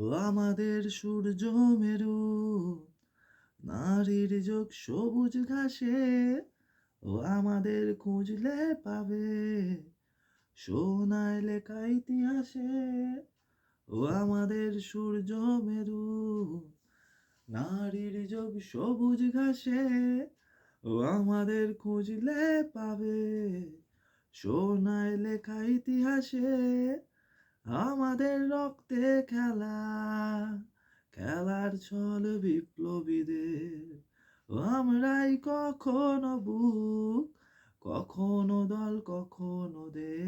ও আমাদের সূর্য মেরু, নারীর যোগ সবুজ ঘাসে, ও আমাদের খুঁজলে পাবে সোনায় লেখা ইতিহাসে। ও আমাদের সূর্য মেরু, নারীর যোগ সবুজ ঘাসে, ও আমাদের খুঁজলে পাবে সোনায় লেখা ইতিহাসে। আমাদের রক্তে খেলা, খেলার ছল বিপ্লবীদের, আমরাই কখনো বুক, কখনো দল, কখনো দেশ।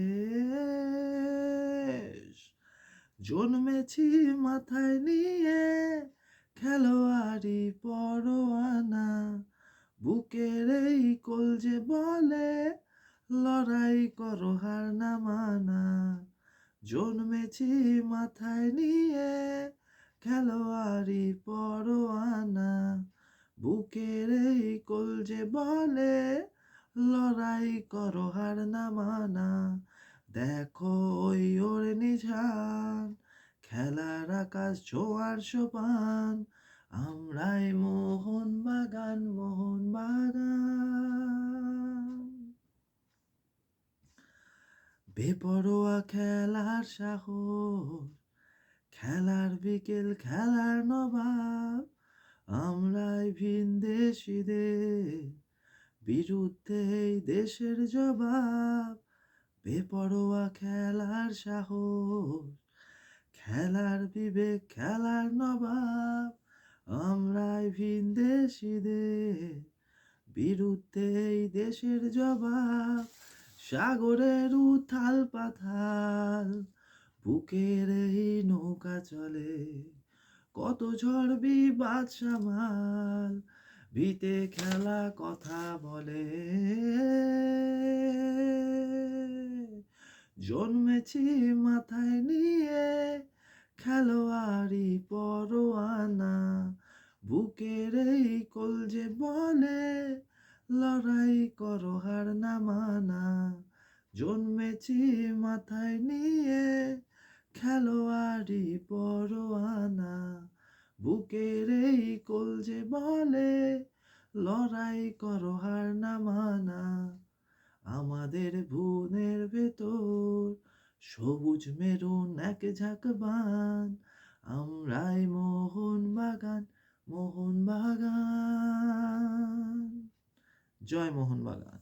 জন্মেছি মাথায় নিয়ে খেলোয়াড়ি পরোয়ানা, বুকের এই কলজে বলে লড়াই করো হার না মানা। জন্মেছি মাথায় নিয়ে খেলোয়াড়ি পরোয়ানা, বুকের এই কলজে বলে লড়াই করো হার না মানা। দেখো ওই ওর নিঝান, খেলার আকাশ ছোঁয়ার সোপান, আমরাই মোহনবাগান, মোহনবাগান। বেপরোয়া খেলার সাহস, খেলার বিকেল, খেলার নবাব, আমরাই ভিনদেশীদের বিরুদ্ধে এই দেশের জবাব। বেপরোয়া খেলার সাহস, খেলার বিবেক, খেলার নবাব, আমরাই ভিনদেশীদের বিরুদ্ধে এই দেশের জবাব। সাগরের উথাল পাথাল, বুকের এই নৌকা চলে, কত ঝড় বিবাদ সামাল, ভিতে খেলা কথা বলে। জন্মেছি মাথায় নিয়ে খেলোয়াড়ি পরোয়ানা, বুকের এই কলজে বলে লড়াই করো হার না মানা। জন্মেছি মাথায় নিয়ে খেলোয়াড়ি পরোয়ানা, বুকের এই কলজে বলে লড়াই করো হার না মানা। আমাদের বুনের ভেতর সবুজ মেরুন এক ঝাঁক বান, আমরাই মোহনবাগান, মোহনবাগান। জয় মোহনবাগান।